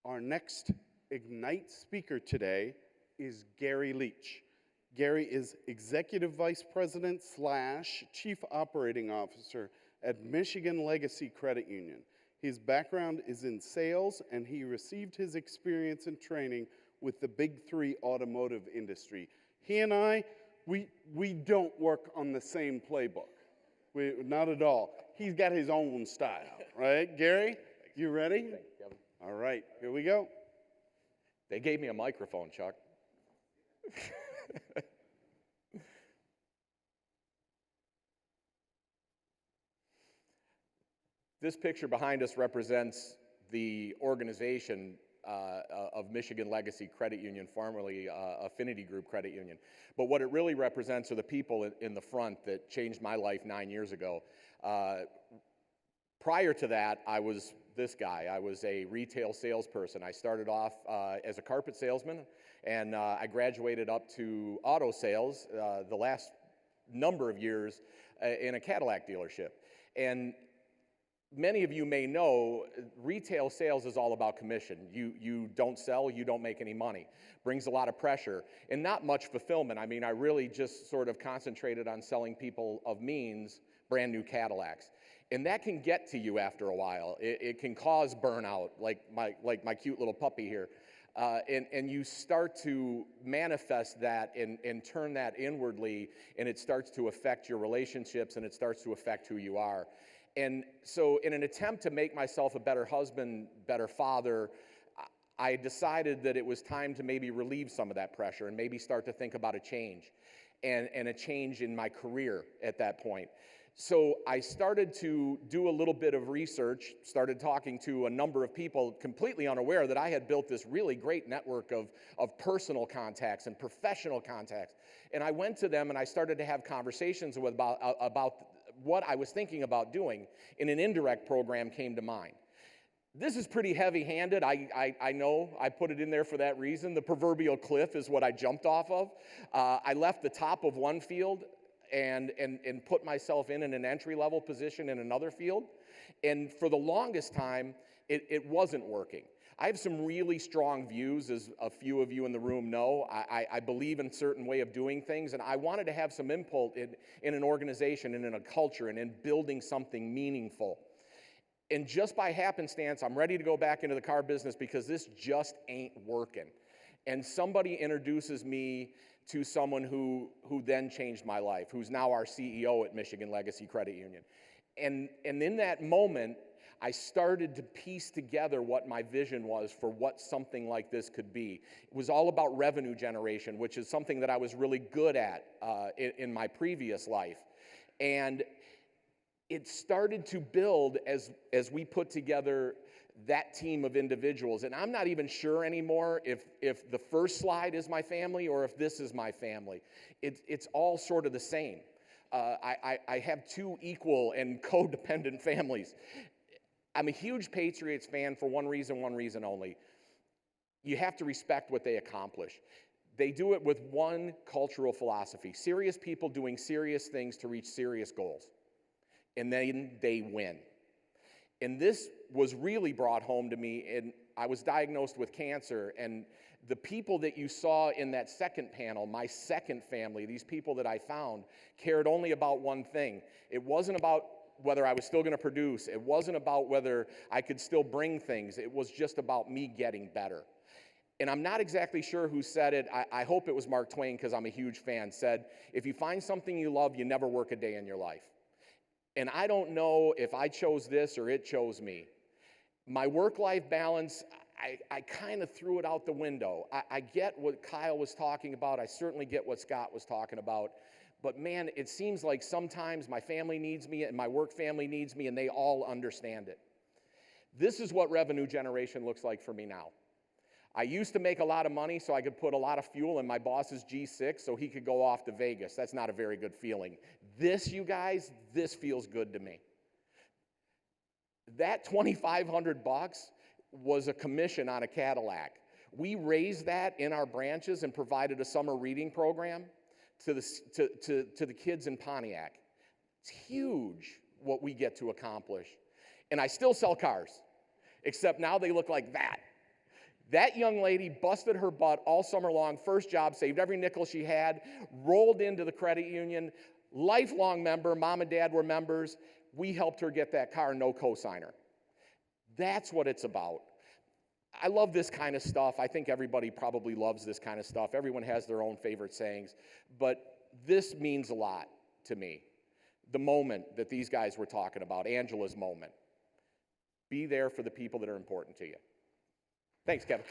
Our next Ignite speaker today is Gary Leach. Gary is Executive Vice President / Chief Operating Officer at Michigan Legacy Credit Union. His background is in sales, and he received his experience and training with the Big Three automotive industry. He and I, we don't work on the same playbook. Not at all. He's got his own style, right? Gary, you ready? Thank you, Kevin. All right, here we go. They gave me a microphone, Chuck. This picture behind us represents the organization of Michigan Legacy Credit Union, formerly Affinity Group Credit Union. But what it really represents are the people in the front that changed my life 9 years ago. Prior to that, I was this guy. I was a retail salesperson. I started off as a carpet salesman, and I graduated up to auto sales the last number of years in a Cadillac dealership. And many of you may know retail sales is all about commission. You don't sell, you don't make any money. Brings a lot of pressure and not much fulfillment. I mean, I really just sort of concentrated on selling people of means brand new Cadillacs. And that can get to you after a while. It can cause burnout, like my cute little puppy here. And you start to manifest that and turn that inwardly, and it starts to affect your relationships, and it starts to affect who you are. And so in an attempt to make myself a better husband, better father, I decided that it was time to maybe relieve some of that pressure and maybe start to think about a change and a change in my career at that point. So I started to do a little bit of research, started talking to a number of people completely unaware that I had built this really great network of personal contacts and professional contacts. And I went to them and I started to have conversations about what I was thinking about doing, and an indirect program came to mind. This is pretty heavy-handed. I know I put it in there for that reason. The proverbial cliff is what I jumped off of. I left the top of one field and put myself in an entry-level position in another field. And for the longest time, it wasn't working. I have some really strong views, as a few of you in the room know. I believe in a certain way of doing things, and I wanted to have some input in an organization and in a culture and in building something meaningful. And just by happenstance, I'm ready to go back into the car business because this just ain't working. And somebody introduces me to someone who then changed my life, who's now our CEO at Michigan Legacy Credit Union. And in that moment, I started to piece together what my vision was for what something like this could be. It was all about revenue generation, which is something that I was really good at in my previous life. And it started to build as we put together that team of individuals. And I'm not even sure anymore if the first slide is my family or if this is my family. It's all sort of the same. I have two equal and codependent families. I'm a huge Patriots fan for one reason only. You have to respect what they accomplish. They do it with one cultural philosophy: serious people doing serious things to reach serious goals. And then they win. And this was really brought home to me, and I was diagnosed with cancer, and the people that you saw in that second panel, my second family, these people that I found, cared only about one thing. It wasn't about whether I was still going to produce. It wasn't about whether I could still bring things. It was just about me getting better. And I'm not exactly sure who said it. I hope it was Mark Twain, because I'm a huge fan, said, if you find something you love, you never work a day in your life. And I don't know if I chose this or it chose me. My work-life balance, I kind of threw it out the window. I get what Kyle was talking about. I certainly get what Scott was talking about. But man, it seems like sometimes my family needs me and my work family needs me, and they all understand it. This is what revenue generation looks like for me now. I used to make a lot of money so I could put a lot of fuel in my boss's G6 so he could go off to Vegas. That's not a very good feeling. This, you guys, this feels good to me. That $2,500 was a commission on a Cadillac. We raised that in our branches and provided a summer reading program to the kids in Pontiac. It's huge what we get to accomplish. And I still sell cars, except now they look like that. That young lady busted her butt all summer long, first job, saved every nickel she had, rolled into the credit union, lifelong member, mom and dad were members. We helped her get that car, no cosigner. That's what it's about. I love this kind of stuff. I think everybody probably loves this kind of stuff. Everyone has their own favorite sayings, but this means a lot to me. The moment that these guys were talking about, Angela's moment. Be there for the people that are important to you. Thanks, Kevin.